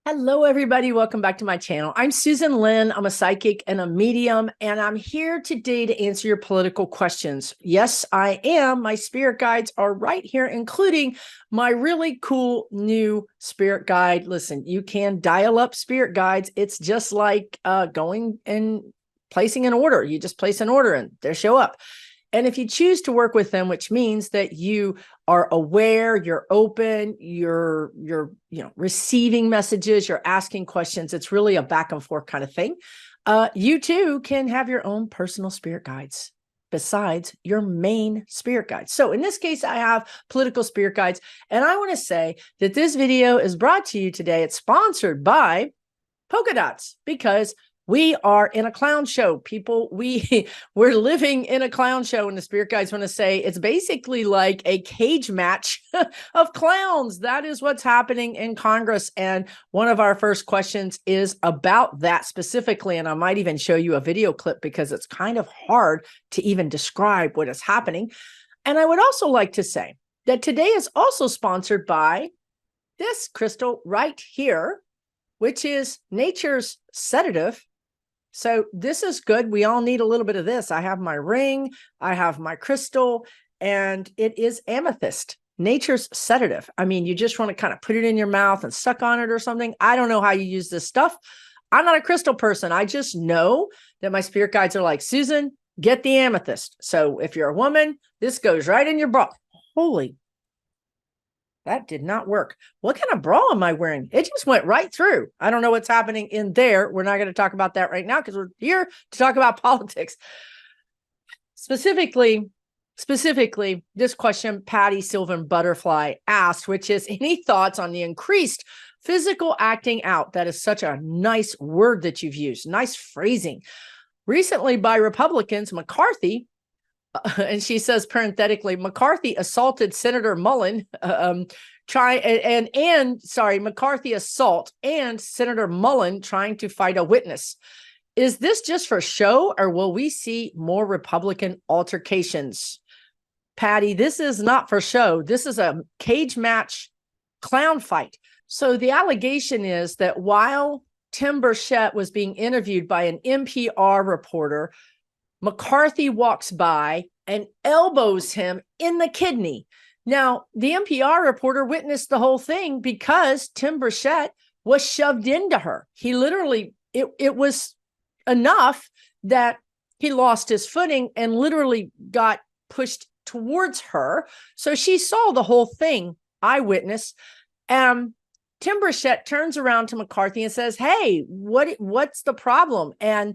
Hello, everybody. Welcome back to my channel. I'm Susan Lynn. I'm a psychic and a medium, and I'm here today to answer your political questions. Yes, I am. My spirit guides are right here, including my really cool new spirit guide. Listen, you can dial up spirit guides. It's just like going and placing an order. You just place an order and they show up. And if you choose to work with them, which means that you are aware, you're open, you're receiving messages, you're asking questions, it's really a back and forth kind of thing. You too can have your own personal spirit guides besides your main spirit guides. So in this case, I have political spirit guides, and I want to say that this video is brought to you today. It's sponsored by polka dots, because we are in a clown show, people. We're living in a clown show, and the spirit guides want to say it's basically like a cage match of clowns. That is what's happening in Congress, and one of our first questions is about that specifically, and I might even show you a video clip because it's kind of hard to even describe what is happening. And I would also like to say that today is also sponsored by this crystal right here, which is nature's sedative. So this is good. We all need a little bit of this. I have my ring, I have my crystal, and it is amethyst, nature's sedative. I mean, you just want to kind of put it in your mouth and suck on it or something. I don't know how you use this stuff. I'm not a crystal person. I just know that my spirit guides are like, Susan, get the amethyst. So if you're a woman, this goes right in your bra. Holy, that did not work. What kind of bra am I wearing? It just went right through. I don't know what's happening in there. We're not going to talk about that right now because we're here to talk about politics. Specifically, this question Patty Sylvan Butterfly asked, which is, any thoughts on the increased physical acting out? That is such a nice word that you've used. Nice phrasing. Recently by Republicans, McCarthy, and she says parenthetically, McCarthy assaulted Senator Mullen, McCarthy assault and Senator Mullen trying to fight a witness. Is this just for show, or will we see more Republican altercations? Patty, this is not for show. This is a cage match clown fight. So the allegation is that while Tim Burchett was being interviewed by an NPR reporter, McCarthy walks by and elbows him in the kidney. Now, the NPR reporter witnessed the whole thing because Tim Burchett was shoved into her. He literally, it was enough that he lost his footing and literally got pushed towards her. So she saw the whole thing, eyewitness. Tim Burchett turns around to McCarthy and says, hey, what's the problem? And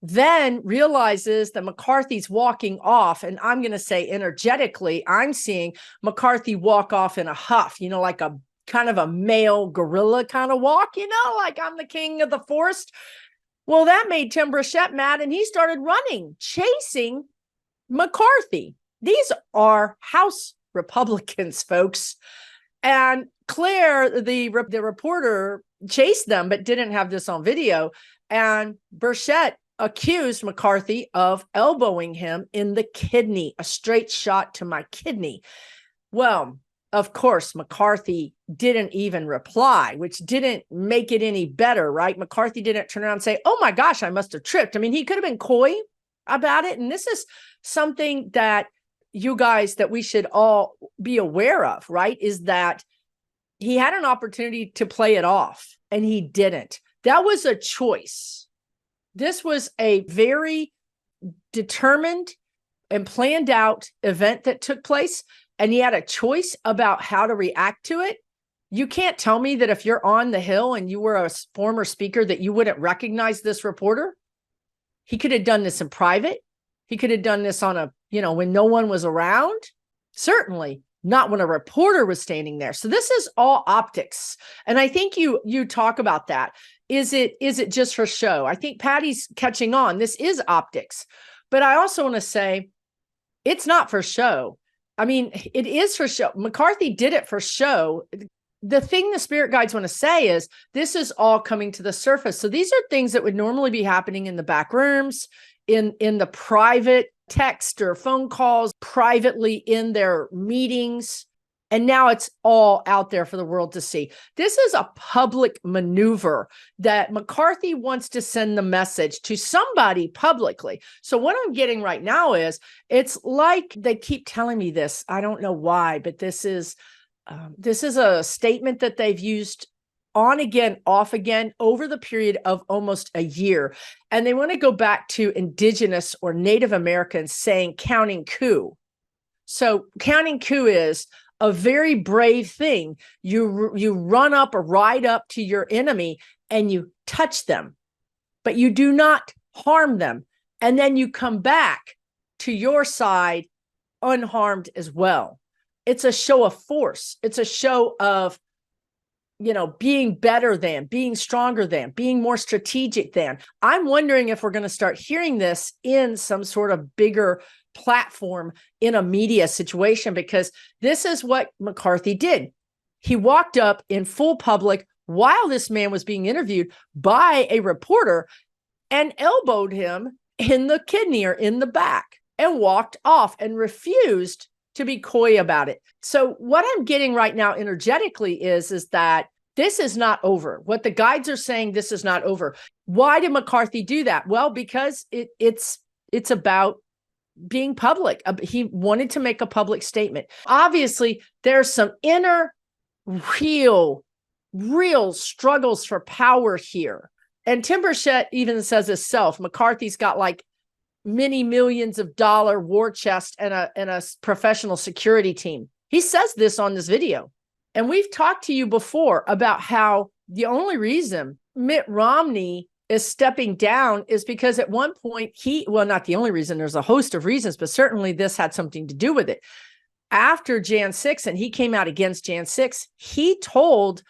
then realizes that McCarthy's walking off, and I'm going to say energetically, I'm seeing McCarthy walk off in a huff, like a kind of a male gorilla kind of walk, like I'm the king of the forest. Well, that made Tim Burchett mad, and he started running, chasing McCarthy. These are House Republicans, folks. And Claire, the reporter, chased them, but didn't have this on video. And Burchett accused McCarthy of elbowing him in the kidney, a straight shot to my kidney. Well, of course, McCarthy didn't even reply, which didn't make it any better, right? McCarthy didn't turn around and say, oh my gosh, I must have tripped. I mean, he could have been coy about it. And this is something that you guys, that we should all be aware of, right? Is that he had an opportunity to play it off and he didn't. That was a choice. This was a very determined and planned out event that took place, and he had a choice about how to react to it. You can't tell me that if you're on the Hill and you were a former speaker that you wouldn't recognize this reporter. He could have done this in private. He could have done this on when no one was around. Certainly not when a reporter was standing there. So this is all optics. And I think you talk about that. Is it just for show? I think Patty's catching on. This is optics. But I also want to say it's not for show. I mean, it is for show. McCarthy did it for show. The thing the spirit guides want to say is this is all coming to the surface. So these are things that would normally be happening in the back rooms, in the private text or phone calls, privately in their meetings. And now it's all out there for the world to see. This is a public maneuver that McCarthy wants to send the message to somebody publicly. So what I'm getting right now is, it's like they keep telling me this. I don't know why, but this is a statement that they've used on again, off again over the period of almost a year. And they want to go back to Indigenous or Native Americans saying counting coup. So counting coup is a very brave thing. You run up or ride up to your enemy and you touch them, but you do not harm them. And then you come back to your side unharmed as well. It's a show of force. It's a show of, being better than, being stronger than, being more strategic than. I'm wondering if we're going to start hearing this in some sort of bigger platform in a media situation, because this is what McCarthy did. He walked up in full public while this man was being interviewed by a reporter and elbowed him in the kidney or in the back and walked off and refused to be coy about it. So what I'm getting right now energetically is that this is not over. What the guides are saying, this is not over. Why did McCarthy do that? Well, because it's about being public. He wanted to make a public statement. Obviously, there's some inner real struggles for power here. And Tim Burchett even says himself, McCarthy's got like many millions of dollar war chest and a professional security team. He says this on this video. And we've talked to you before about how the only reason Mitt Romney is stepping down is because at one point not the only reason, there's a host of reasons, but certainly this had something to do with it. After Jan 6, and he came out against Jan 6, he told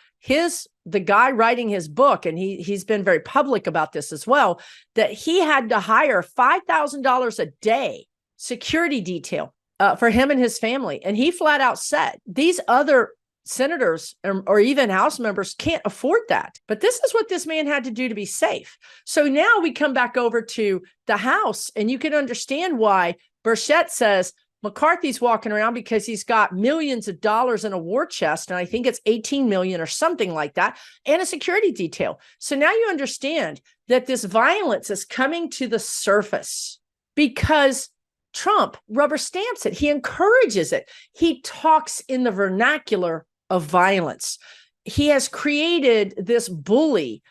the guy writing his book, and he's been very public about this as well, that he had to hire $5,000 a day security detail for him and his family. And he flat out said, these other senators or even House members can't afford that. But this is what this man had to do to be safe. So now we come back over to the House, and you can understand why Burchett says McCarthy's walking around because he's got millions of dollars in a war chest, and I think it's 18 million or something like that, and a security detail. So now you understand that this violence is coming to the surface because Trump rubber stamps it. He encourages it. He talks in the vernacular of violence. He has created this bully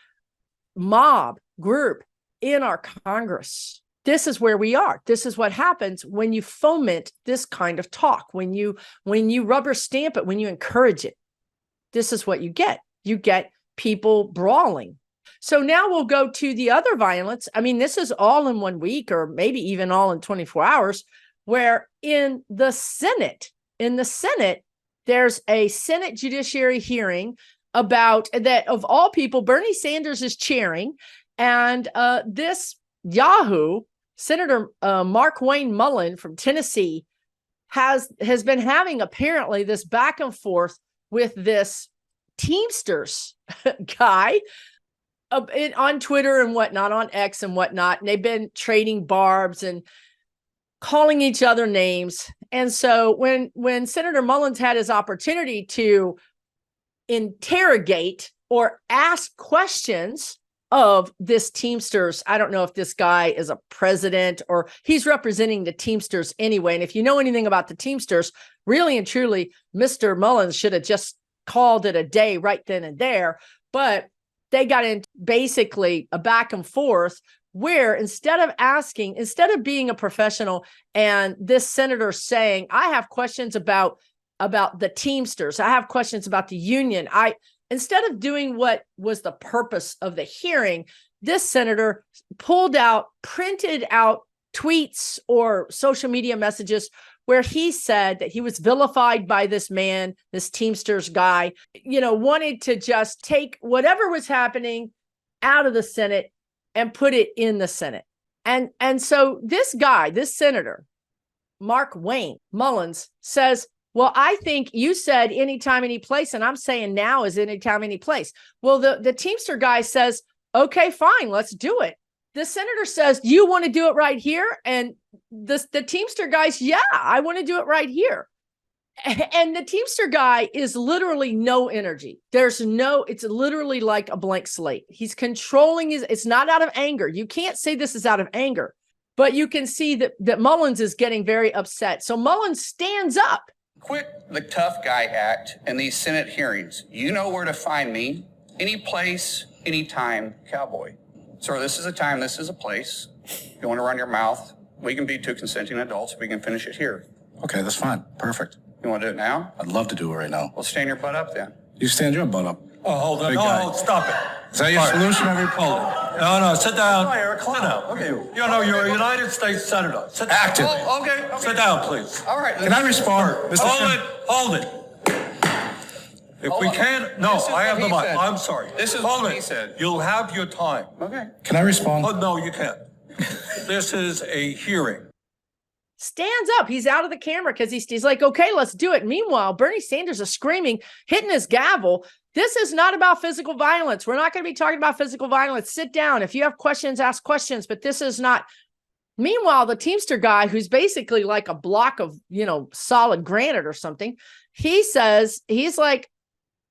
mob group in our Congress. This is where we are. This is what happens when you foment this kind of talk, when you rubber stamp it, when you encourage it. This is what you get. You get people brawling. So now we'll go to the other violence. I mean, this is all in 1 week, or maybe even all in 24 hours, where in the Senate, there's a Senate judiciary hearing about that, of all people, Bernie Sanders is chairing. And this Yahoo, Senator Markwayne Mullin from Tennessee, has been having apparently this back and forth with this Teamsters guy on Twitter and whatnot, on X and whatnot. And they've been trading barbs and calling each other names. And so when Senator Mullins had his opportunity to interrogate or ask questions of this Teamsters, I don't know if this guy is a president or he's representing the Teamsters anyway. And if you know anything about the Teamsters, really and truly, Mr. Mullins should have just called it a day right then and there. But they got in basically a back and forth where instead of being a professional and this senator saying, I have questions about the Teamsters, I have questions about the union, instead of doing what was the purpose of the hearing, this senator printed out tweets or social media messages where he said that he was vilified by this man, this Teamsters guy, wanted to just take whatever was happening out of the Senate and put it in the Senate. And so this guy, this senator, Markwayne Mullins, says, well, I think you said anytime, any place, and I'm saying now is anytime, any place. Well, the Teamster guy says, okay, fine, let's do it. The senator says, you want to do it right here? And the Teamster guy's, yeah, I want to do it right here. And the Teamster guy is literally no energy. It's literally like a blank slate. He's controlling it's not out of anger. You can't say this is out of anger, but you can see that Mullins is getting very upset. So Mullins stands up. Quit the tough guy act in these Senate hearings. You know where to find me. Any place, anytime, cowboy. Sir, this is a time, this is a place. You want to run your mouth? We can be two consenting adults. We can finish it here. Okay, that's fine. Perfect. You want to do it now? I'd love to do it right now. Well, stand your butt up then. You stand your butt up. Oh, hold on. No, stop it. Is that your solution, Hold it. No, sit down. Sit down. Okay. You know, you're a United States Senator. Sit down. Active. Oh, okay. Sit down, please. All right. Can I respond? Hold it. If we can't, no, I have the mic. I'm sorry. This is hold what it. he said. You'll have your time. Okay. Can I respond? Oh, no, you can't. This is a hearing. Stands up. He's out of the camera because he's like, okay, let's do it. Meanwhile, Bernie Sanders is screaming, hitting his gavel. This is not about physical violence. We're not going to be talking about physical violence. Sit down. If you have questions, ask questions, but this is not. Meanwhile, the Teamster guy, who's basically like a block of, solid granite or something, he says, he's like,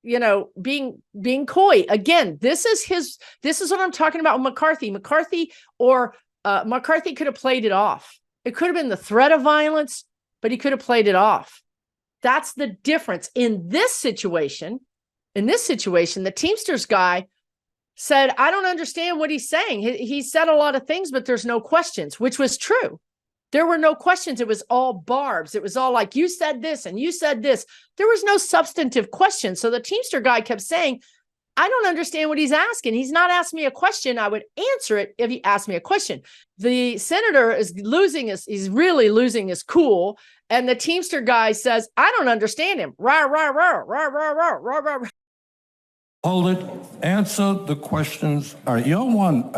being coy. Again, this is what I'm talking about with McCarthy. McCarthy could have played it off. It could have been the threat of violence, but he could have played it off. That's the difference. In this situation, the Teamsters guy said, I don't understand what he's saying. He said a lot of things, but there's no questions, which was true. There were no questions. It was all barbs. It was all like, you said this and you said this. There was no substantive questions. So the Teamster guy kept saying, I don't understand what he's asking. He's not asking me a question. I would answer it if he asked me a question. The senator is he's really losing his cool. And the Teamster guy says, I don't understand him. Rah, rah, rah, rah, rah, rah, rah, rah. Hold it. Answer the questions. All right, y'all won.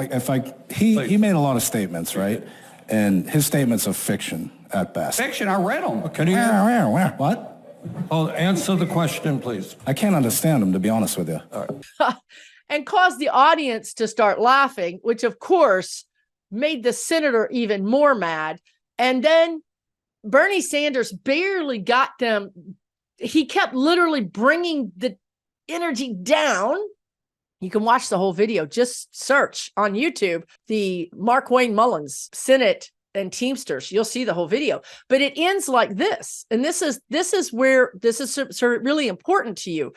He made a lot of statements, right? And his statements are fiction at best. Fiction, I read them. Can you What? answer the question, please? I can't understand him, to be honest with you. All right. And caused the audience to start laughing, which of course made the senator even more mad. And then Bernie Sanders barely got them. He kept literally bringing the energy down. You can watch the whole video. Just search on YouTube, the Mark Wayne Mullins Senate and Teamsters. You'll see the whole video, but it ends like this. And this is where this is sort of really important to you,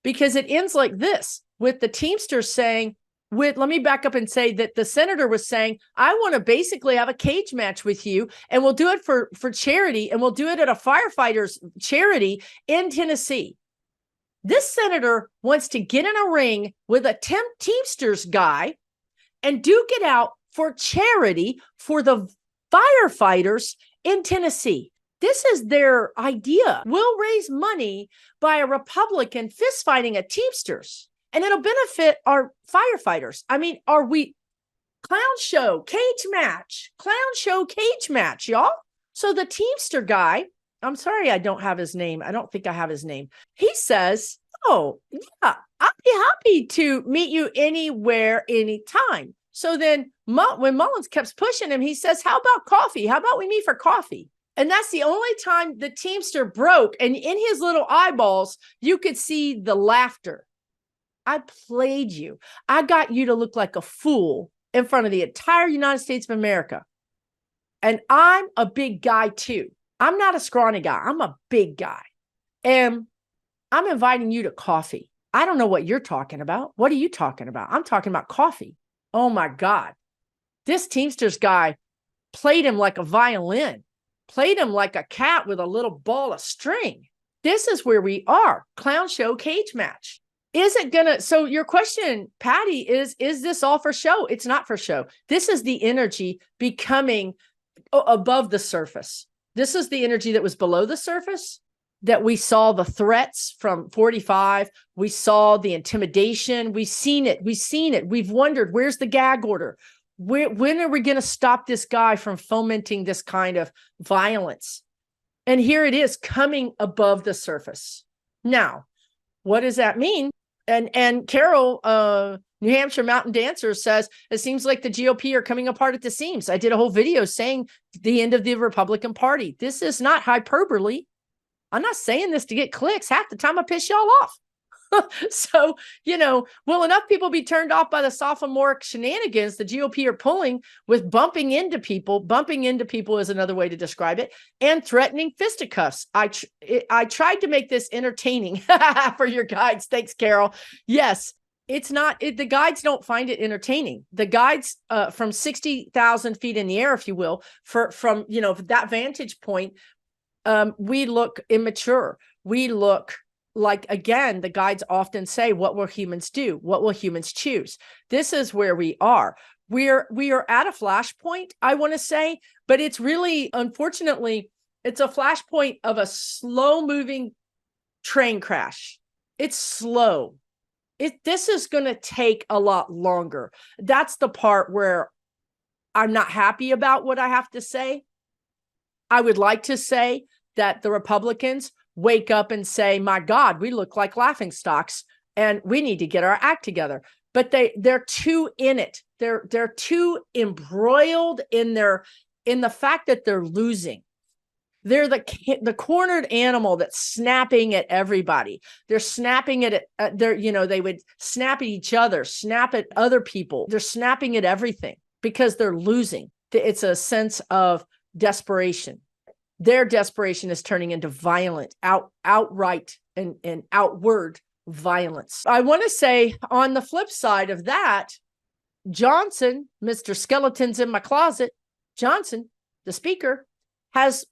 because it ends like this with the Teamsters saying, let me back up and say that the senator was saying, I want to basically have a cage match with you, and we'll do it for charity, and we'll do it at a firefighters charity in Tennessee. This senator wants to get in a ring with a Teamsters guy and duke it out for charity for the firefighters in Tennessee. This is their idea. We'll raise money by a Republican fistfighting a Teamsters, and it'll benefit our firefighters. I mean, clown show, cage match, y'all. So the Teamster guy, I'm sorry, I don't have his name. I don't think I have his name. He says, oh, yeah, I'd be happy to meet you anywhere, anytime. So then when Mullins kept pushing him, he says, how about coffee? How about we meet for coffee? And that's the only time the Teamster broke. And in his little eyeballs, you could see the laughter. I played you. I got you to look like a fool in front of the entire United States of America. And I'm a big guy too. I'm not a scrawny guy. I'm a big guy. And I'm inviting you to coffee. I don't know what you're talking about. What are you talking about? I'm talking about coffee. Oh my God. This Teamsters guy played him like a violin, played him like a cat with a little ball of string. This is where we are. Clown show, cage match. So your question, Patty, is this all for show? It's not for show. This is the energy becoming above the surface. This is the energy that was below the surface, that we saw the threats from 45. We saw the intimidation. We've seen it. We've wondered, where's the gag order? When are we going to stop this guy from fomenting this kind of violence? And here it is coming above the surface. Now, what does that mean? And Carol, New Hampshire Mountain Dancer, says, it seems like the GOP are coming apart at the seams. I did a whole video saying the end of the Republican Party. This is not hyperbole. I'm not saying this to get clicks. Half the time I piss y'all off. So, will enough people be turned off by the sophomoric shenanigans the GOP are pulling with bumping into people? Bumping into people is another way to describe it, and threatening fisticuffs. I tried to make this entertaining for your guides. Thanks, Carol. Yes, it's not. The guides don't find it entertaining. The guides from 60,000 feet in the air, if you will, from that vantage point, we look immature. We look like, again, the guides often say, what will humans do? What will humans choose? This is where we are. We are at a flashpoint, I want to say, but it's really, unfortunately, it's a flashpoint of a slow moving train crash. It's slow. This is going to take a lot longer. That's the part where I'm not happy about what I have to say. I would like to say that the Republicans wake up and say, my God, we look like laughingstocks and we need to get our act together. But they're too in it. They're too embroiled in the fact that they're losing. They're the cornered animal that's snapping at everybody. They're snapping at they would snap at each other, snap at other people. They're snapping at everything because they're losing. It's a sense of desperation. Their desperation is turning into violent, outright and outward violence. I want to say on the flip side of that, Johnson, Mr. Skeletons in my closet, Johnson, the speaker, has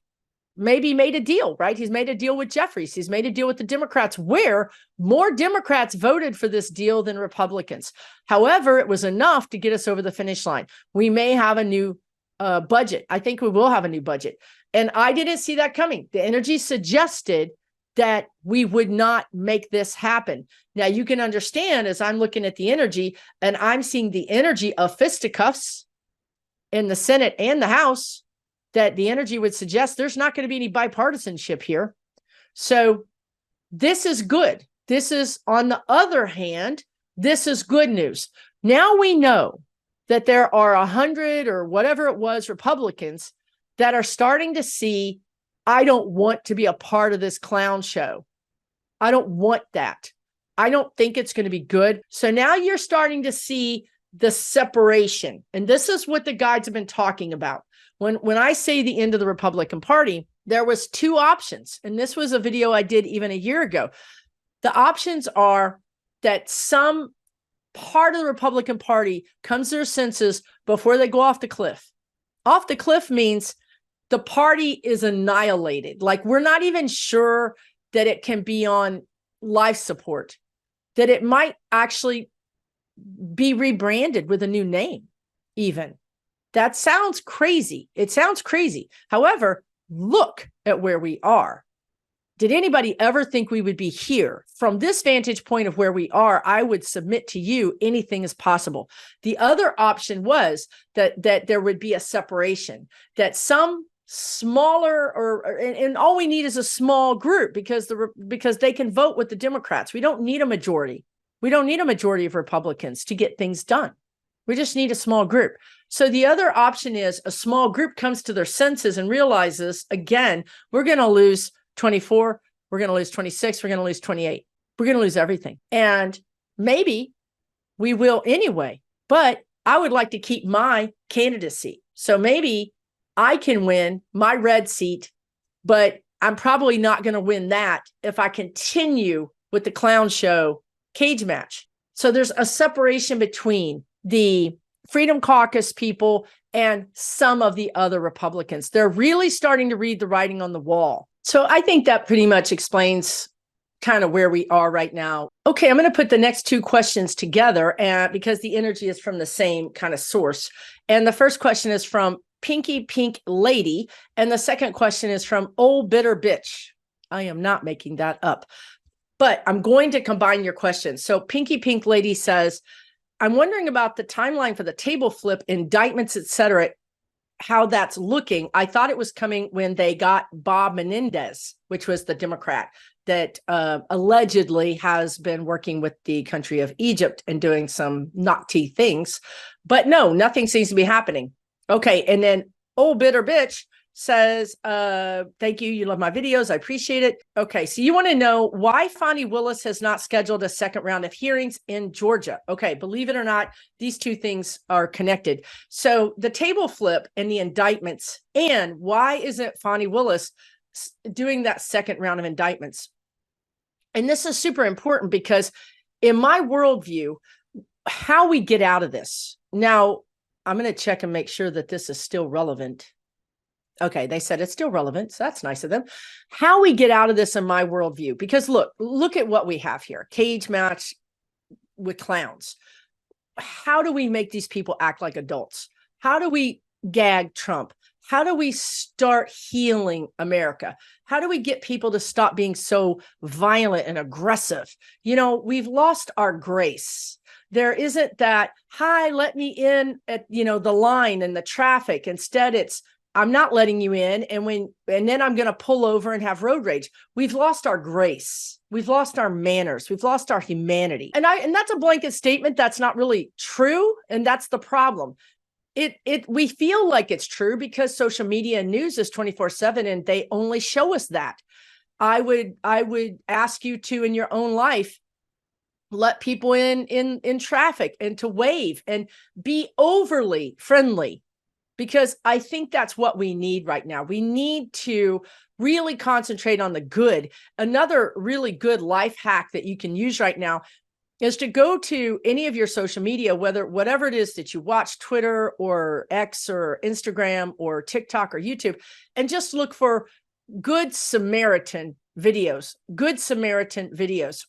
maybe made a deal, right? He's made a deal with Jeffries. He's made a deal with the Democrats, where more Democrats voted for this deal than Republicans. However, it was enough to get us over the finish line. We may have a new budget. I think we will have a new budget. And I didn't see that coming. The energy suggested that we would not make this happen. Now, you can understand, as I'm looking at the energy and I'm seeing the energy of fisticuffs in the Senate and the House, that the energy would suggest there's not going to be any bipartisanship here. So this is good. This is, on the other hand, this is good news. Now we know that there are 100 or whatever it was Republicans that are starting to see, I don't want to be a part of this clown show. I don't want that. I don't think it's going to be good. So now you're starting to see the separation. And this is what the guides have been talking about. When I say the end of the Republican Party, there was two options. And this was a video I did even a year ago. The options are that some part of the Republican Party comes to their senses before they go off the cliff. Off the cliff means the party is annihilated. Like, we're not even sure that it can be on life support, that it might actually be rebranded with a new name even. That sounds crazy. It sounds crazy. However, look at where we are. Did anybody ever think we would be here? From this vantage point of where we are, I would submit to you anything is possible. The other option was that there would be a separation, that some smaller and all we need is a small group because they can vote with the Democrats. We don't need a majority. We don't need a majority of Republicans to get things done. We just need a small group. So the other option is a small group comes to their senses and realizes, again, we're going to lose 24, we're going to lose 26, we're going to lose 28. We're going to lose everything. And maybe we will anyway, but I would like to keep my candidacy. So maybe I can win my red seat, but I'm probably not going to win that if I continue with the clown show cage match. So there's a separation between the Freedom Caucus people and some of the other Republicans. They're really starting to read the writing on the wall. So I think that pretty much explains kind of where we are right now. Okay, I'm going to put the next two questions together because the energy is from the same kind of source. And the first question is from Pinky Pink Lady. And the second question is from Old Bitter Bitch. I am not making that up, but I'm going to combine your questions. So Pinky Pink Lady says, I'm wondering about the timeline for the table flip, indictments, etc., how that's looking. I thought it was coming when they got Bob Menendez, which was the Democrat that allegedly has been working with the country of Egypt and doing some naughty things. But no, nothing seems to be happening. Okay, and then Old Bitter Bitch says, thank you. You love my videos. I appreciate it. Okay. So you want to know why Fani Willis has not scheduled a second round of hearings in Georgia. Okay. Believe it or not, these two things are connected. So the table flip and the indictments, and why isn't Fani Willis doing that second round of indictments? And this is super important because in my worldview, how we get out of this. Now, I'm going to check and make sure that this is still relevant. Okay, they said it's still relevant, so that's nice of them. How we get out of this in my worldview, because look at what we have here. Cage match with clowns. How do we make these people act like adults? How do we gag Trump? How do we start healing America? How do we get people to stop being so violent and aggressive? You know, we've lost our grace. There isn't that, hi, let me in at, the line and the traffic. Instead, it's, I'm not letting you in. And then I'm going to pull over and have road rage. We've lost our grace. We've lost our manners. We've lost our humanity. And that's a blanket statement. That's not really true. And that's the problem. We feel like it's true because social media and news is 24/7 and they only show us that. I would ask you to, in your own life, let people in traffic and to wave and be overly friendly, because I think that's what we need right now. We need to really concentrate on the good. Another really good life hack that you can use right now is to go to any of your social media, whatever it is that you watch, Twitter or X or Instagram or TikTok or YouTube, and just look for Good Samaritan videos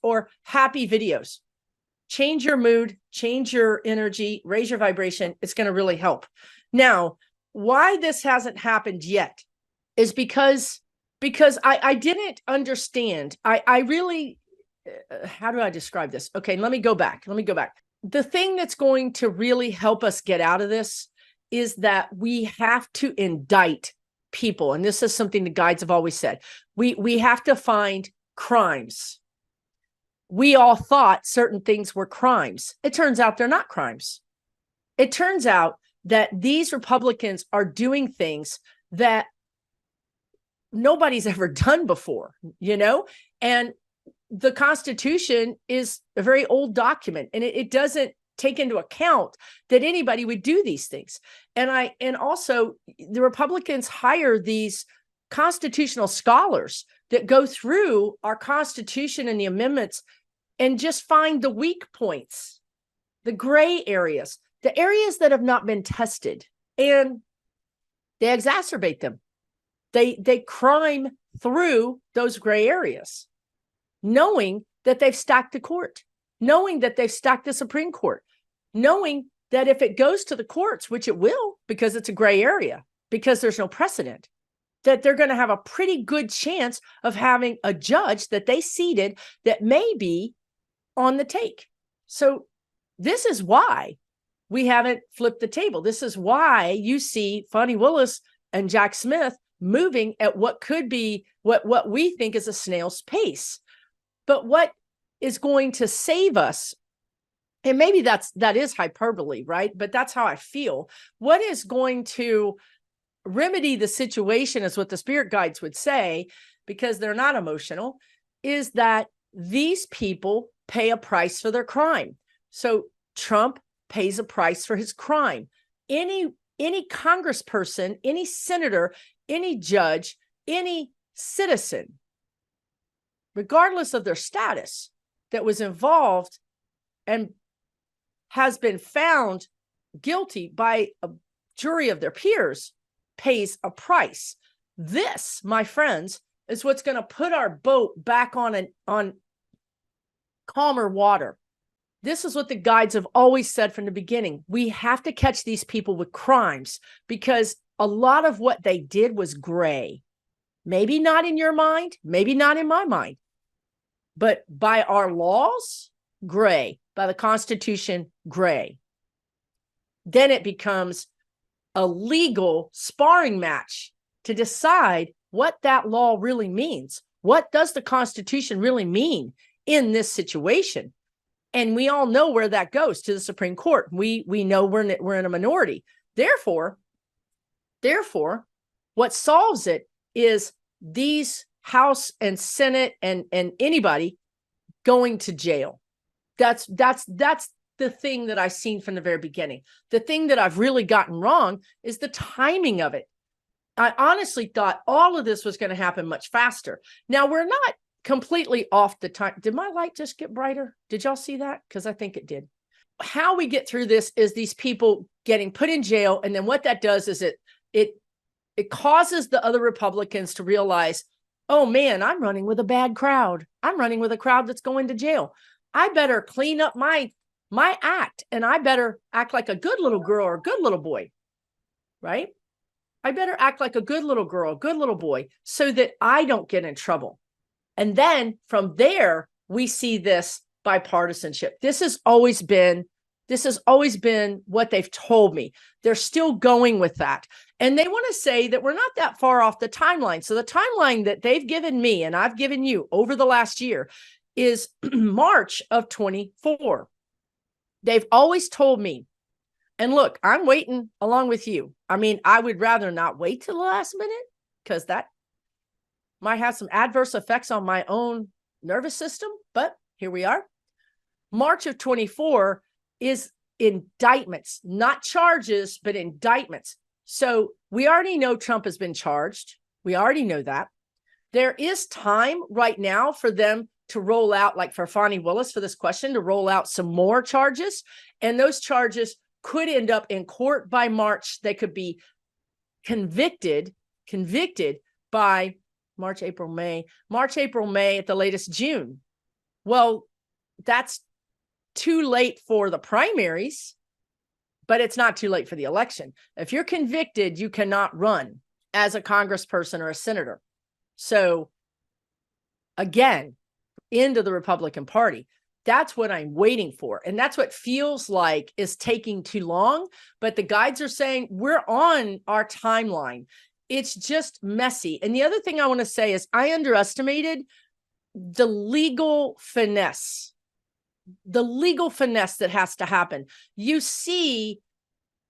or happy videos. Change your mood, change your energy, raise your vibration. It's going to really help. Now, why this hasn't happened yet is because I didn't understand. I really, how do I describe this? Okay, let me go back. The thing that's going to really help us get out of this is that we have to indict people. And this is something the guides have always said. We have to find crimes. We all thought certain things were crimes. It turns out they're not crimes. It turns out that these Republicans are doing things that nobody's ever done before, and the Constitution is a very old document, and it doesn't take into account that anybody would do these things. And also the Republicans hire these constitutional scholars that go through our Constitution and the amendments and just find the weak points, the gray areas, the areas that have not been tested, and they exacerbate them. They crime through those gray areas, knowing that they've stacked the court, knowing that they've stacked the Supreme Court, knowing that if it goes to the courts, which it will, because it's a gray area, because there's no precedent, that they're going to have a pretty good chance of having a judge that they seated that may be on the take. So this is why we haven't flipped the table. This is why you see Fani Willis and Jack Smith moving at what could be what we think is a snail's pace. But what is going to save us, and maybe that is hyperbole, right? But that's how I feel. What is going to remedy the situation, is what the spirit guides would say, because they're not emotional, is that these people pay a price for their crime. So Trump pays a price for his crime. Any congressperson, any senator, any judge, any citizen, regardless of their status, that was involved and has been found guilty by a jury of their peers, pays a price. This, my friends, is what's going to put our boat back on calmer water. This is what the guides have always said from the beginning. We have to catch these people with crimes, because a lot of what they did was gray. Maybe not in your mind, maybe not in my mind, but by our laws, gray. By the Constitution, gray. Then it becomes a legal sparring match to decide what that law really means. What does the Constitution really mean in this situation? And we all know where that goes, to the Supreme Court. We know we're in a minority. Therefore, What solves it is these House and Senate and anybody going to jail. That's the thing that I've seen from the very beginning. The thing that I've really gotten wrong is the timing of it. I honestly thought all of this was going to happen much faster. Now, we're not completely off the time. Did my light just get brighter? Did y'all see that? Because I think it did. How we get through this is these people getting put in jail. And then what that does is it causes the other Republicans to realize, oh man, I'm running with a bad crowd. I'm running with a crowd that's going to jail. I better clean up my act, and I better act like a good little girl or a good little boy, right? I better act like a good little girl, a good little boy, so that I don't get in trouble. And then from there, we see this bipartisanship. This has always been what they've told me. They're still going with that. And they want to say that we're not that far off the timeline. So the timeline that they've given me and I've given you over the last year is March of 24. They've always told me, and look, I'm waiting along with you. I mean, I would rather not wait till the last minute because that might have some adverse effects on my own nervous system, but here we are. March of 24 is indictments, not charges, but indictments. So we already know Trump has been charged. We already know that. There is time right now for them to roll out, like for Fani Willis for this question, to roll out some more charges. And those charges could end up in court by March. They could be convicted by March, April, May at the latest June. Well, that's too late for the primaries, but it's not too late for the election. If you're convicted, you cannot run as a congressperson or a senator. So again, into the Republican Party. That's what I'm waiting for. And that's what feels like is taking too long. But the guides are saying we're on our timeline. It's just messy. And the other thing I want to say is I underestimated the legal finesse that has to happen. You see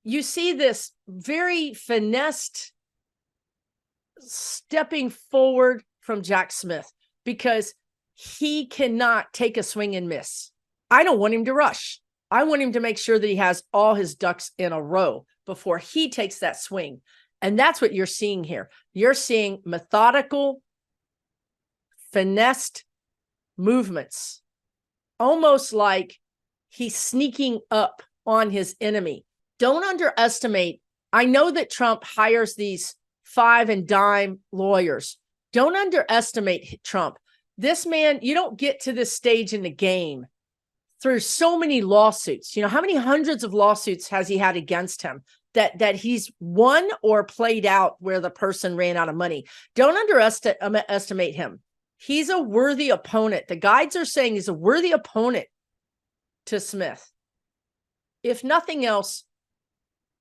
this very finessed stepping forward from Jack Smith because he cannot take a swing and miss. I don't want him to rush. I want him to make sure that he has all his ducks in a row before he takes that swing. And that's what you're seeing here. You're seeing methodical, finessed movements, almost like he's sneaking up on his enemy. Don't underestimate. I know that Trump hires these five and dime lawyers. Don't underestimate Trump. This man, you don't get to this stage in the game through so many lawsuits. You know, how many hundreds of lawsuits has he had against him that he's won or played out where the person ran out of money? Don't underestimate him. He's a worthy opponent. The guides are saying he's a worthy opponent to Smith. If nothing else,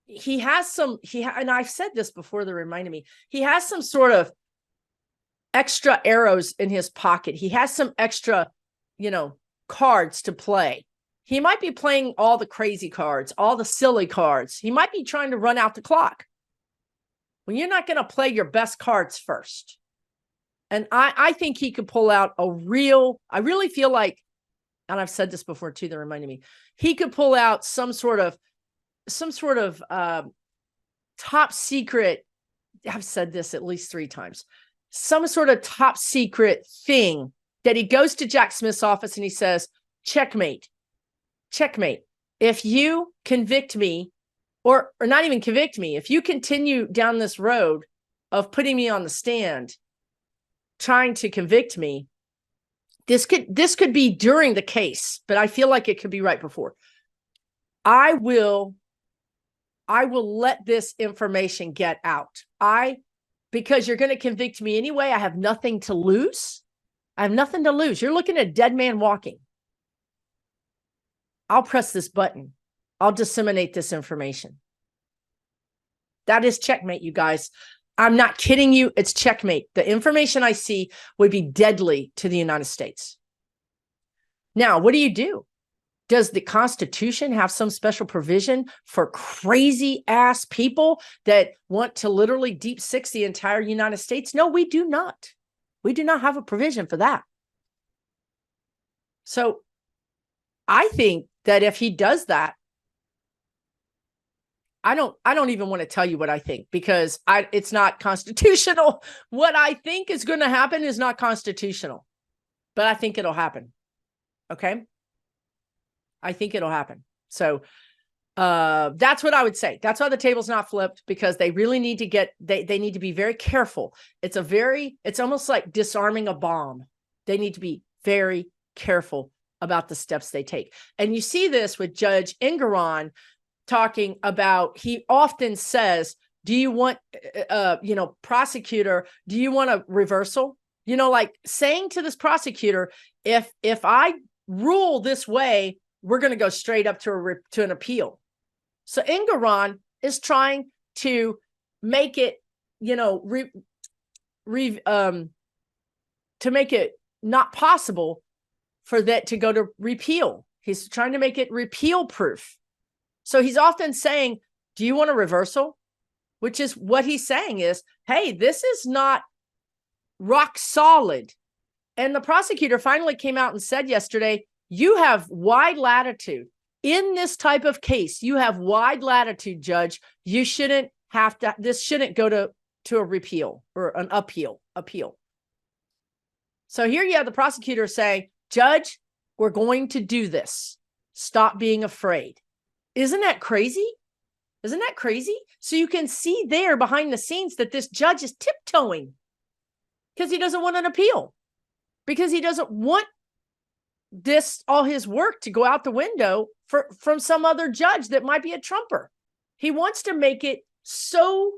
he has some, and I've said this before, they reminded me, he has some sort of extra arrows in his pocket. He has some extra, cards to play. He might be playing all the crazy cards, all the silly cards. He might be trying to run out the clock. When you're not going to play your best cards first. And I think he could pull out I really feel like, and I've said this before too, that reminded me, he could pull out some sort of top secret. I've said this at least 3 times. Some sort of top secret thing that he goes to Jack Smith's office and he says, checkmate. If you convict me, or not even convict me, if you continue down this road of putting me on the stand, trying to convict me, this could be during the case, but I feel like it could be right before. I will let this information get out. Because you're going to convict me anyway. I have nothing to lose. You're looking at a dead man walking. I'll press this button. I'll disseminate this information. That is checkmate, you guys. I'm not kidding you. It's checkmate. The information I see would be deadly to the United States. Now, what do you do? Does the Constitution have some special provision for crazy ass people that want to literally deep six the entire United States? No, we do not. We do not have a provision for that. So I think that if he does that, I don't even want to tell you what I think, because it's not constitutional. What I think is going to happen is not constitutional, but I think it'll happen. Okay. I think it'll happen. So that's what I would say. That's why the table's not flipped, because they really need to get, they need to be very careful. It's almost like disarming a bomb. They need to be very careful about the steps they take. And you see this with Judge Engoron talking about, he often says, do you want, prosecutor, do you want a reversal? Like saying to this prosecutor, if I rule this way, we're going to go straight up to an appeal. So Engoron is trying to make it, to make it not possible for that to go to repeal. He's trying to make it repeal proof. So he's often saying, do you want a reversal? Which is what he's saying is, hey, this is not rock solid. And the prosecutor finally came out and said yesterday, you have wide latitude in this type of case. You have wide latitude, Judge. You shouldn't have to, this shouldn't go to a repeal or an appeal. So here you have the prosecutor say, Judge, we're going to do this. Stop being afraid. Isn't that crazy? Isn't that crazy? So you can see there behind the scenes that this judge is tiptoeing because he doesn't want an appeal, because he doesn't want all his work to go out the window from some other judge that might be a Trumper. He wants to make it so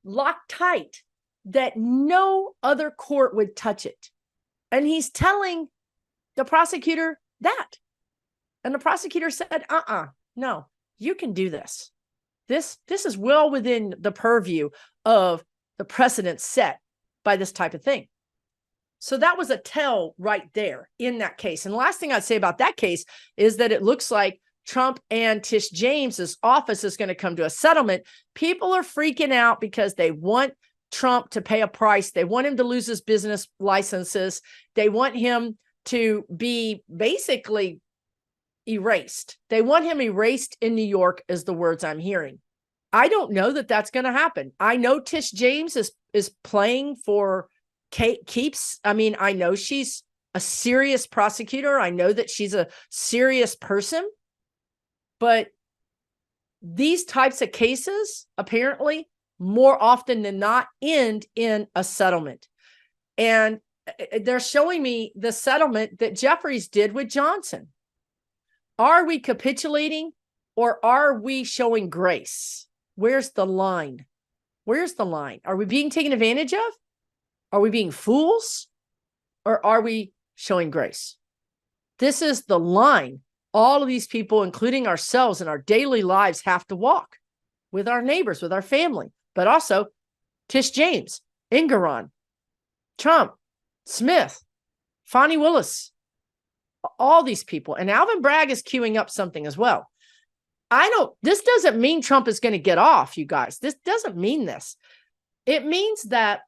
locked tight that no other court would touch it. And he's telling the prosecutor that. And the prosecutor said, no, you can do this. This is well within the purview of the precedent set by this type of thing. So that was a tell right there in that case. And the last thing I'd say about that case is that it looks like Trump and Tish James's office is going to come to a settlement. People are freaking out because they want Trump to pay a price. They want him to lose his business licenses. They want him to be basically erased. They want him erased in New York, is the words I'm hearing. I don't know that that's going to happen. I know Tish James is playing for keeps. I mean, I know she's a serious prosecutor. I know that she's a serious person, but these types of cases apparently more often than not end in a settlement. And they're showing me the settlement that Jeffries did with Johnson. Are we capitulating or are we showing grace? Where's the line? Where's the line? Are we being taken advantage of? Are we being fools? Or are we showing grace? This is the line all of these people, including ourselves in our daily lives, have to walk with our neighbors, with our family, but also Tish James, Engoron, Trump, Smith, Fani Willis, all these people. And Alvin Bragg is queuing up something as well. This doesn't mean Trump is going to get off, you guys. This doesn't mean this. It means that,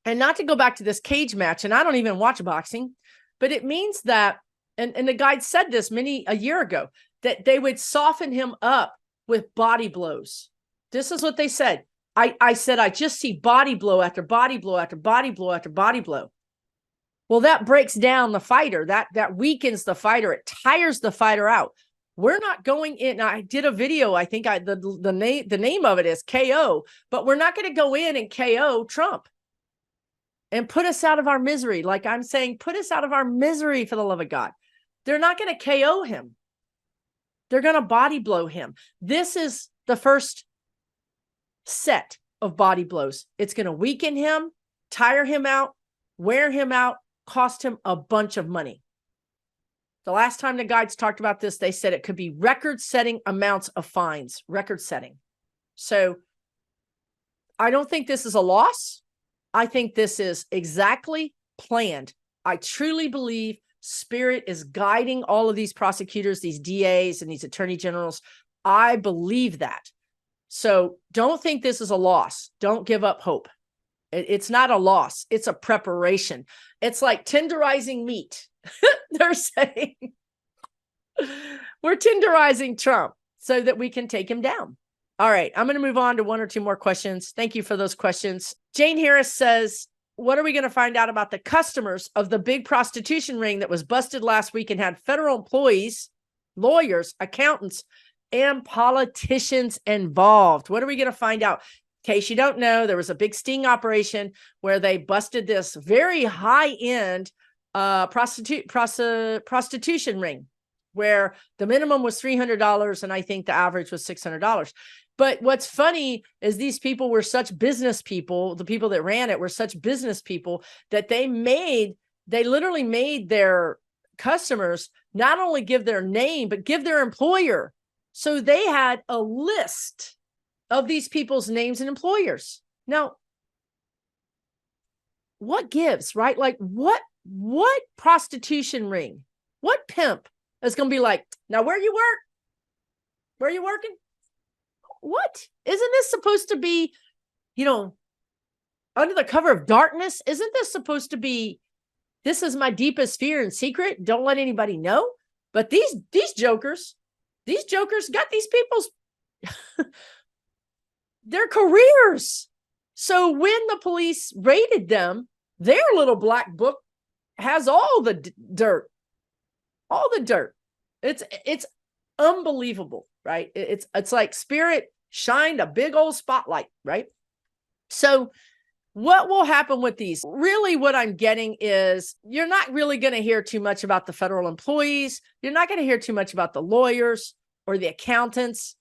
and not to go back to this cage match, and I don't even watch boxing, but it means that, and the guy said this a year ago, that they would soften him up with body blows. This is what they said. I said, I just see body blow after body blow after body blow after body blow. Well, that breaks down the fighter. That weakens the fighter. It tires the fighter out. We're not going in. I did a video. I think the name of it is KO, but we're not going to go in and KO Trump and put us out of our misery. Like I'm saying, put us out of our misery, for the love of God. They're not going to KO him. They're going to body blow him. This is the first set of body blows. It's going to weaken him, tire him out, wear him out, cost him a bunch of money. The last time the guides talked about this, they said it could be record-setting amounts of fines, record-setting. So I don't think this is a loss. I think this is exactly planned. I truly believe Spirit is guiding all of these prosecutors, these DAs, and these attorney generals. I believe that. So don't think this is a loss. Don't give up hope. It's not a loss. It's a preparation. It's like tenderizing meat. They're saying we're tenderizing Trump so that we can take him down. All right, I'm going to move on to one or two more questions. Thank you for those questions. Jane Harris says, what are we going to find out about the customers of the big prostitution ring that was busted last week and had federal employees, lawyers, accountants, and politicians involved? What are we going to find out? In case you don't know, there was a big sting operation where they busted this very high-end prostitution ring, where the minimum was $300 and I think the average was $600. But what's funny is these people were such business people. The people that ran it were such business people that they literally made their customers not only give their name, but give their employer. So they had a list of these people's names and employers. Now, what gives, right? Like what prostitution ring, what pimp is going to be like, now where you work? Where are you working? What? Isn't this supposed to be, under the cover of darkness? Isn't this supposed to be, this is my deepest fear and secret. Don't let anybody know. But these jokers got these people's their careers. So when the police raided them, their little black book has all the dirt. It's unbelievable, right? It's like Spirit shined a big old spotlight, right? So what will happen with these? Really, what I'm getting is you're not really going to hear too much about the federal employees. You're not going to hear too much about the lawyers or the accountants.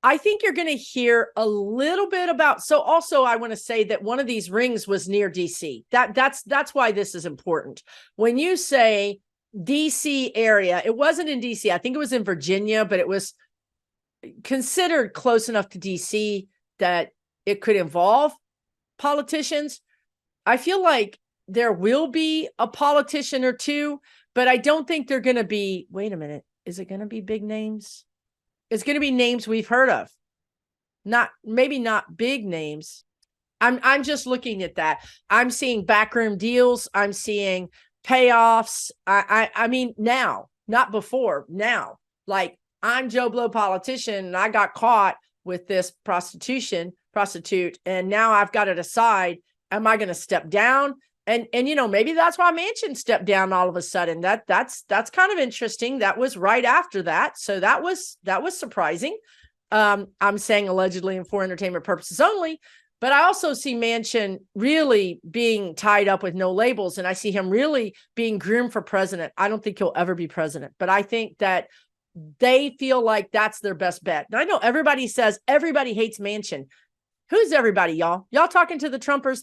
I think you're going to hear a little bit about, so also I want to say that one of these rings was near DC. That's why this is important. When you say DC area, it wasn't in DC. I think it was in Virginia, but it was considered close enough to DC that it could involve politicians. I feel like there will be a politician or two, but I don't think they're going to be, wait a minute, is it going to be big names? It's going to be names we've heard of. Maybe not big names. I'm just looking at that. I'm seeing backroom deals. I'm seeing payoffs. I mean, now, not before, now. Like, I'm Joe Blow politician and I got caught with this prostitute, and now I've got to decide, am I going to step down? And maybe that's why Manchin stepped down all of a sudden. That's kind of interesting. That was right after that. So that was surprising. I'm saying allegedly and for entertainment purposes only, but I also see Manchin really being tied up with no labels. And I see him really being groomed for president. I don't think he'll ever be president, but I think that they feel like that's their best bet. Now, I know everybody says everybody hates Manchin. Who's everybody, y'all? Y'all talking to the Trumpers?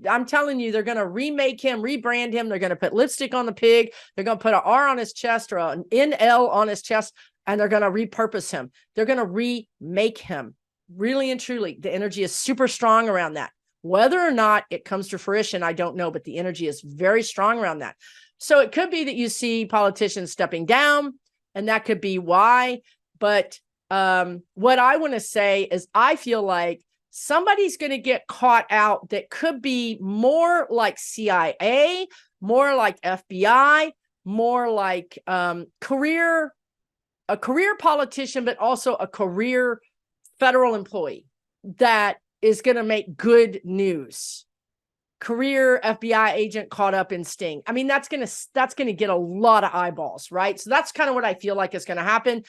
I'm telling you, they're going to remake him, rebrand him. They're going to put lipstick on the pig. They're going to put an R on his chest or an NL on his chest, and they're going to repurpose him. They're going to remake him. Really and truly, the energy is super strong around that. Whether or not it comes to fruition, I don't know, but the energy is very strong around that. So it could be that you see politicians stepping down, and that could be why. But what I want to say is I feel like somebody's going to get caught out that could be more like CIA, more like FBI, more like a career politician, but also a career federal employee that is going to make good news. Career FBI agent caught up in sting. I mean, that's going to get a lot of eyeballs, right? So that's kind of what I feel like is going to happen.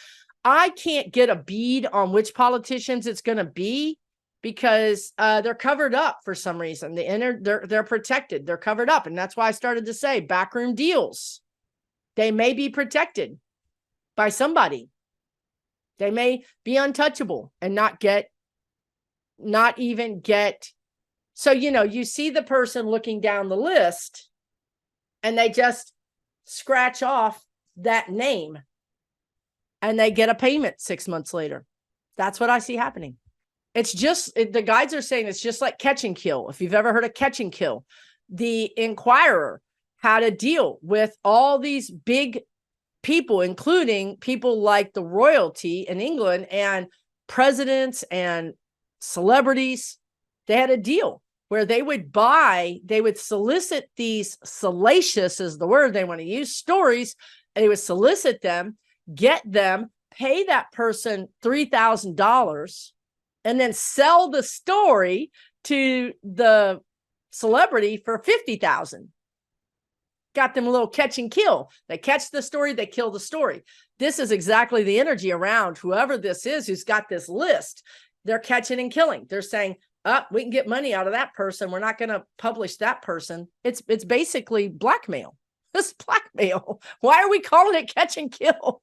I can't get a bead on which politicians it's going to be, because they're covered up for some reason. They're protected. They're covered up. And that's why I started to say backroom deals. They may be protected by somebody. They may be untouchable and not even get. So, you see the person looking down the list and they just scratch off that name and they get a payment 6 months later. That's what I see happening. It's just, the guides are saying it's just like catch and kill. If you've ever heard of catch and kill, the Inquirer had a deal with all these big people, including people like the royalty in England and presidents and celebrities. They had a deal where they would solicit these salacious is the word they want to use, stories, and they would solicit them, get them, pay that person $3,000, and then sell the story to the celebrity for $50,000. Got them a little catch and kill. They catch the story, they kill the story. This is exactly the energy around whoever this is who's got this list. They're catching and killing. They're saying, we can get money out of that person. We're not going to publish that person. It's basically blackmail. It's blackmail. Why are we calling it catch and kill?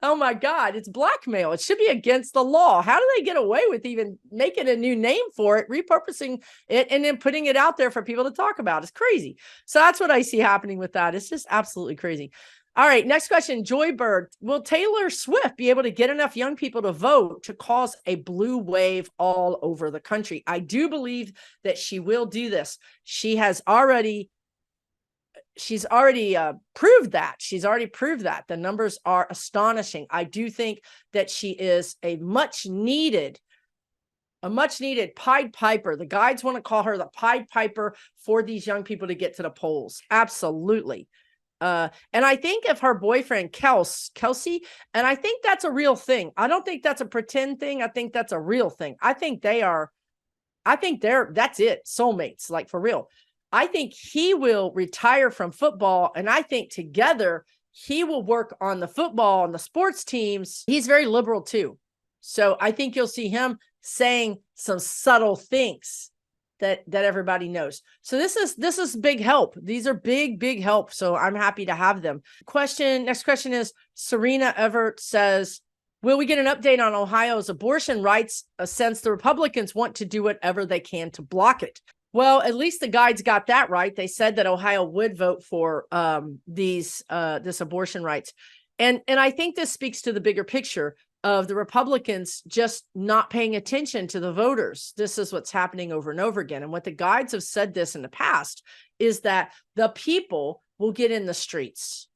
Oh my God, it's blackmail. It should be against the law. How do they get away with even making a new name for it, repurposing it, and then putting it out there for people to talk about? It's crazy. So that's what I see happening with that. It's just absolutely crazy. All right, next question, Joybird. Will Taylor Swift be able to get enough young people to vote to cause a blue wave all over the country? I do believe that she will do this. She's already proved that. She's already proved that. The numbers are astonishing. I do think that she is a much needed Pied Piper. The guides want to call her the Pied Piper for these young people to get to the polls. Absolutely. And I think if her boyfriend Kelsey, and I think that's a real thing. I don't think that's a pretend thing. I think that's a real thing. That's it. Soulmates, like for real. I think he will retire from football, and I think together he will work on the football and the sports teams. He's very liberal too. So I think you'll see him saying some subtle things that everybody knows. So this is big help. These are big help. So I'm happy to have them. Next question is Serena Everett says, will we get an update on Ohio's abortion rights since the Republicans want to do whatever they can to block it? Well, at least the guides got that right. They said that Ohio would vote for this abortion rights. And I think this speaks to the bigger picture of the Republicans just not paying attention to the voters. This is what's happening over and over again. And what the guides have said this in the past is that the people will get in the streets.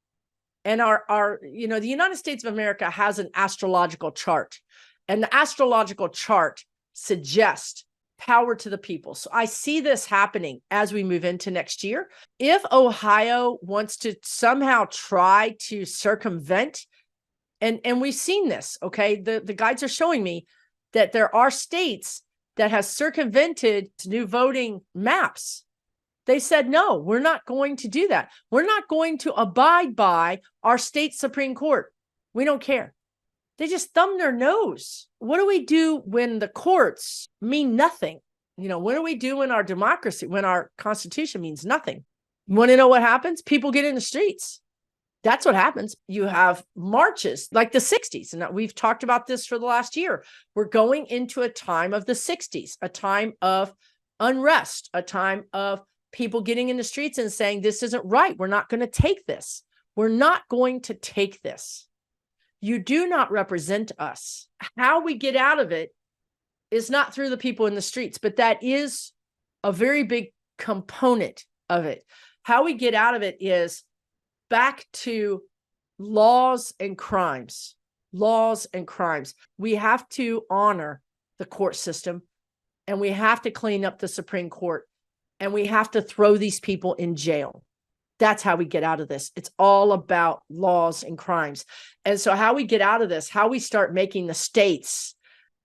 And the United States of America has an astrological chart, and the astrological chart suggests power to the people. So I see this happening as we move into next year. If Ohio wants to somehow try to circumvent, and we've seen this, okay, the guides are showing me that there are states that has circumvented new voting maps. They said, no, we're not going to do that. We're not going to abide by our state Supreme Court. We don't care. They just thumb their nose. What do we do when the courts mean nothing? What do we do in our democracy when our Constitution means nothing? You want to know what happens? People get in the streets. That's what happens. You have marches like the 60s. And we've talked about this for the last year. We're going into a time of the 60s, a time of unrest, a time of people getting in the streets and saying, this isn't right. We're not going to take this. We're not going to take this. You do not represent us. How we get out of it is not through the people in the streets, but that is a very big component of it. How we get out of it is back to laws and crimes. Laws and crimes. We have to honor the court system, and we have to clean up the Supreme Court, and we have to throw these people in jail. That's how we get out of this. It's all about laws and crimes. And so how we get out of this, how we start making the states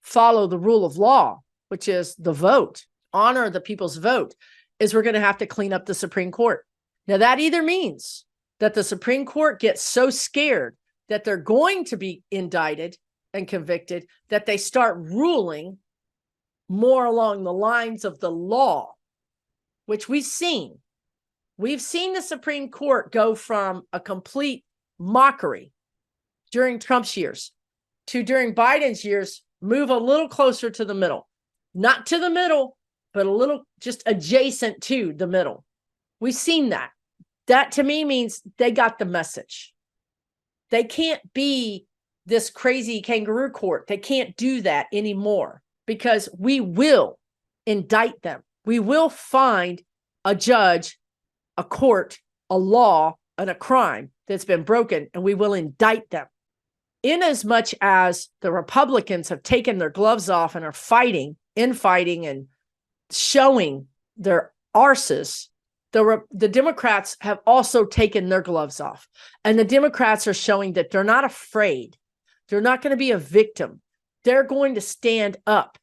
follow the rule of law, which is the vote, honor the people's vote, is we're going to have to clean up the Supreme Court. Now, that either means that the Supreme Court gets so scared that they're going to be indicted and convicted that they start ruling more along the lines of the law, which we've seen. We've seen the Supreme Court go from a complete mockery during Trump's years to during Biden's years, move a little closer to the middle. Not to the middle, but a little just adjacent to the middle. We've seen that. That to me means they got the message. They can't be this crazy kangaroo court. They can't do that anymore because we will indict them. We will find a judge, a court a law and a crime that's been broken, and we will indict them. Inasmuch as the Republicans have taken their gloves off and are infighting and showing their arses, the Democrats have also taken their gloves off. And the Democrats are showing that they're not afraid. They're not going to be a victim. They're going to stand up.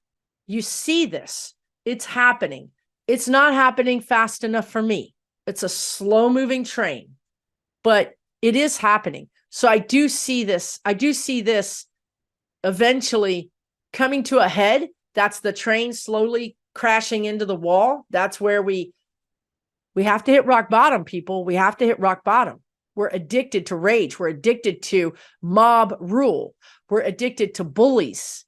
You see this. It's happening. It's not happening fast enough for me. It's a slow-moving train, but it is happening. So I do see this. I do see this eventually coming to a head. That's the train slowly crashing into the wall. That's where we have to hit rock bottom, people. We have to hit rock bottom. We're addicted to rage. We're addicted to mob rule. We're addicted to bullies.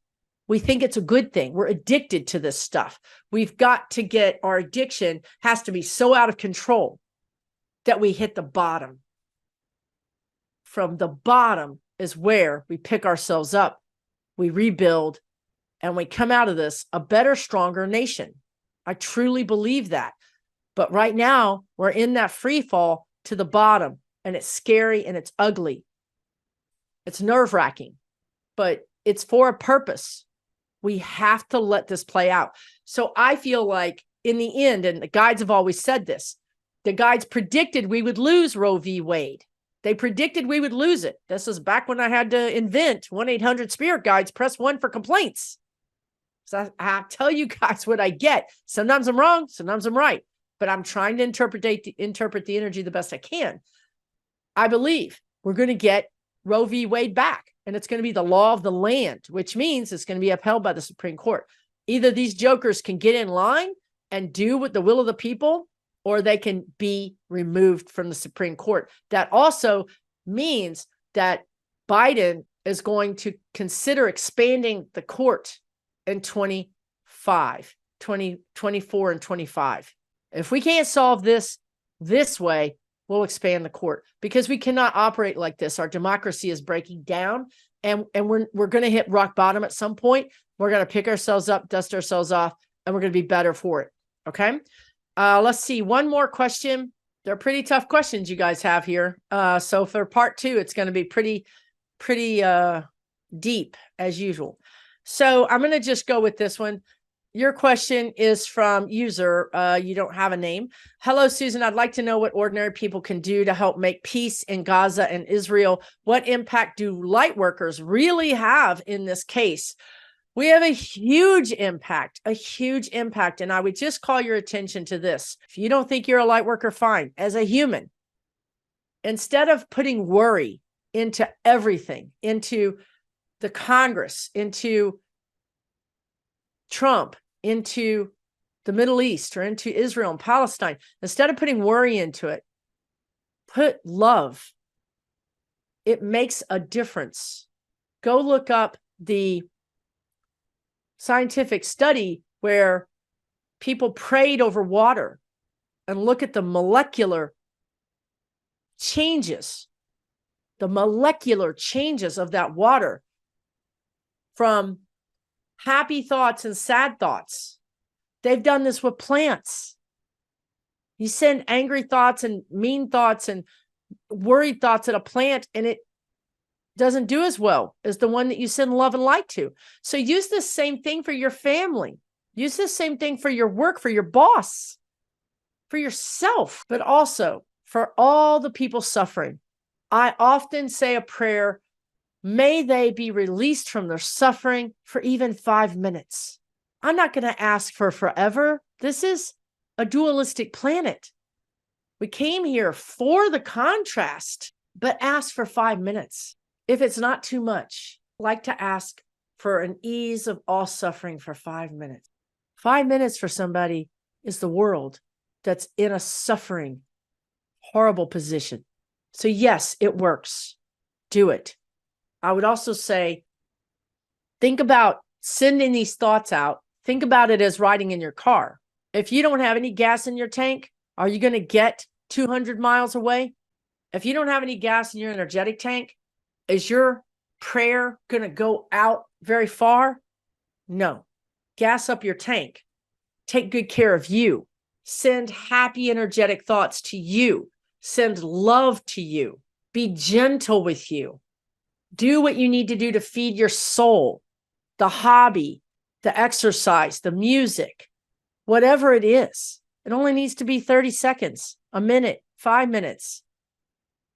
We think it's a good thing. We're addicted to this stuff. We've got to get, our addiction has to be so out of control that we hit the bottom. From the bottom is where we pick ourselves up, we rebuild, and we come out of this a better, stronger nation. I truly believe that. But right now, we're in that free fall to the bottom, and it's scary and it's ugly. It's nerve-wracking, but it's for a purpose. We have to let this play out. So I feel like in the end, and the guides have always said this, the guides predicted we would lose Roe v. Wade. They predicted we would lose it. This is back when I had to invent 1-800-SPIRIT guides, press 1 for complaints. So I tell you guys what I get. Sometimes I'm wrong, sometimes I'm right, but I'm trying to interpret the energy the best I can. I believe we're going to get Roe v. Wade back, and it's going to be the law of the land, which means it's going to be upheld by the Supreme Court. Either these jokers can get in line and do what the will of the people, or they can be removed from the Supreme Court. That also means that Biden is going to consider expanding the court in 2024 and 25. If we can't solve this way, we'll expand the court, because we cannot operate like this. Our democracy is breaking down, and we're going to hit rock bottom at some point. We're going to pick ourselves up, dust ourselves off, and we're going to be better for it. Okay. Let's see. One more question. They're pretty tough questions you guys have here. So for part 2, it's going to be pretty deep as usual. So I'm going to just go with this one. Your question is from user. You don't have a name. Hello, Susan. I'd like to know what ordinary people can do to help make peace in Gaza and Israel. What impact do light workers really have in this case? We have a huge impact. And I would just call your attention to this. If you don't think you're a light worker, fine. As a human, instead of putting worry into everything, into the Congress, into Trump, into the Middle East, or into Israel and Palestine, instead of putting worry into it, put love. It makes a difference. Go look up the scientific study where people prayed over water and look at the molecular changes of that water, from happy thoughts and sad thoughts. They've done this with plants. You send angry thoughts and mean thoughts and worried thoughts at a plant, and it doesn't do as well as the one that you send love and light to. So use this same thing for your family. Use this same thing for your work, for your boss, for yourself, but also for all the people suffering. I often say a prayer, may they be released from their suffering for even 5 minutes. I'm not going to ask for forever. This is a dualistic planet. We came here for the contrast, but ask for 5 minutes. If it's not too much, I'd like to ask for an ease of all suffering for 5 minutes. 5 minutes for somebody is the world that's in a suffering, horrible position. So yes, it works. Do it. I would also say, think about sending these thoughts out. Think about it as riding in your car. If you don't have any gas in your tank, are you going to get 200 miles away? If you don't have any gas in your energetic tank, is your prayer going to go out very far? No. Gas up your tank. Take good care of you. Send happy, energetic thoughts to you. send love to you, be gentle with you, do what you need to do to feed your soul, the hobby, the exercise, the music, whatever it is. It only needs to be 30 seconds, a minute, 5 minutes.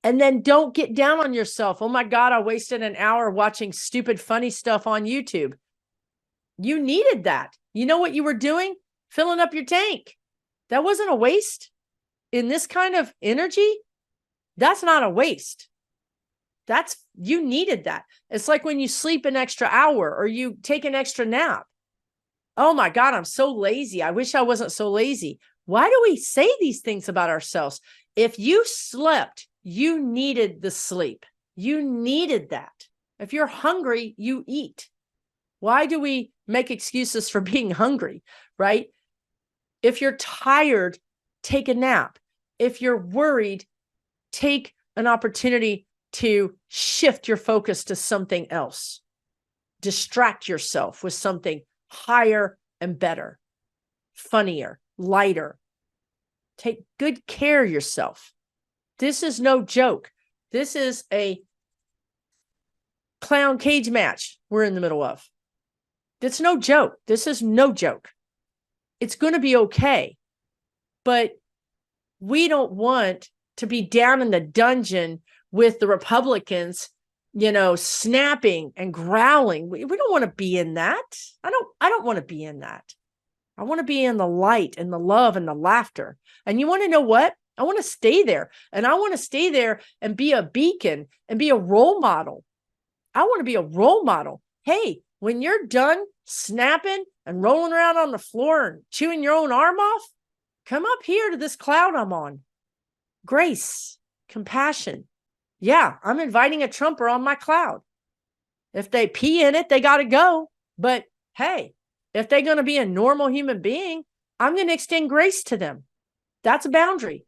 And then don't get down on yourself. Oh my God, I wasted an hour watching stupid, funny stuff on YouTube. You needed that. You know what you were doing? Filling up your tank. That wasn't a waste. In this kind of energy, that's not a waste. You needed that. It's like when you sleep an extra hour or you take an extra nap. Oh my God, I'm so lazy. I wish I wasn't so lazy. Why do we say these things about ourselves? If you slept, you needed the sleep. You needed that. If you're hungry, you eat. Why do we make excuses for being hungry, right? If you're tired, take a nap. If you're worried, take an opportunity to shift your focus to something else. Distract yourself with something higher and better, funnier, lighter. Take good care of yourself. This is no joke. This is a clown cage match we're in the middle of. It's no joke. This is no joke. It's going to be okay. But we don't want to be down in the dungeon with the Republicans, snapping and growling. We don't want to be in that. I don't want to be in that. I want to be in the light and the love and the laughter. And you want to know what? I want to stay there. And I want to stay there and be a beacon and be a role model. I want to be a role model. Hey, when you're done snapping and rolling around on the floor and chewing your own arm off, come up here to this cloud I'm on. Grace, compassion. Yeah, I'm inviting a Trumper on my cloud. If they pee in it, they got to go. But hey, if they're going to be a normal human being, I'm going to extend grace to them. That's a boundary.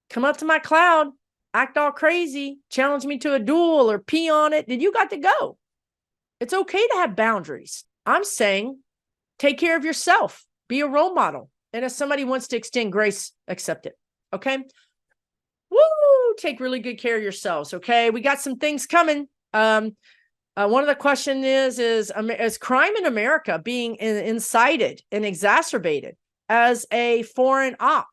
Come up to my cloud, act all crazy, challenge me to a duel or pee on it, then you got to go. It's okay to have boundaries. I'm saying take care of yourself. Be a role model. And if somebody wants to extend grace, accept it. Okay? Woo! Take really good care of yourselves. Okay? We got some things coming. One of the questions is crime in America being incited and exacerbated as a foreign op?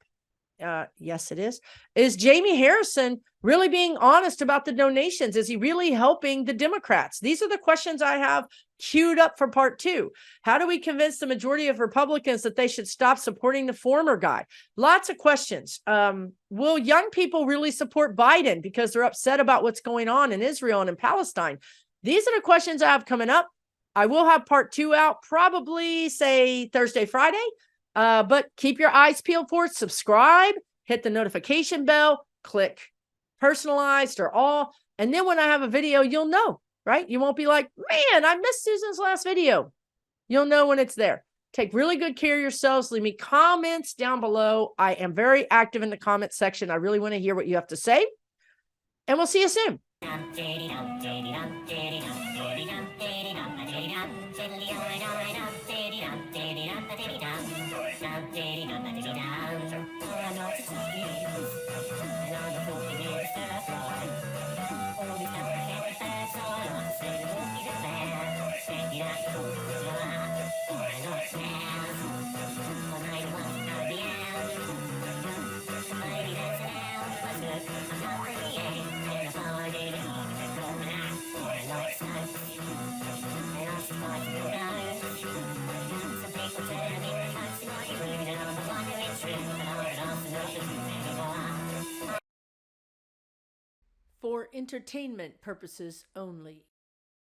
Yes, it is. Is Jamie Harrison really being honest about the donations? Is he really helping the Democrats? These are the questions I have queued up for part 2. How do we convince the majority of Republicans that they should stop supporting the former guy? Lots of questions. Will young people really support Biden because they're upset about what's going on in Israel and in Palestine? These are the questions I have coming up. I will have part 2 out probably, say, Thursday, Friday. But keep your eyes peeled for it. Subscribe, hit the notification bell, click personalized or all. And then when I have a video, you'll know, right? You won't be like, man, I missed Susan's last video. You'll know when it's there. Take really good care of yourselves. Leave me comments down below. I am very active in the comment section. I really want to hear what you have to say. And we'll see you soon. For entertainment purposes only.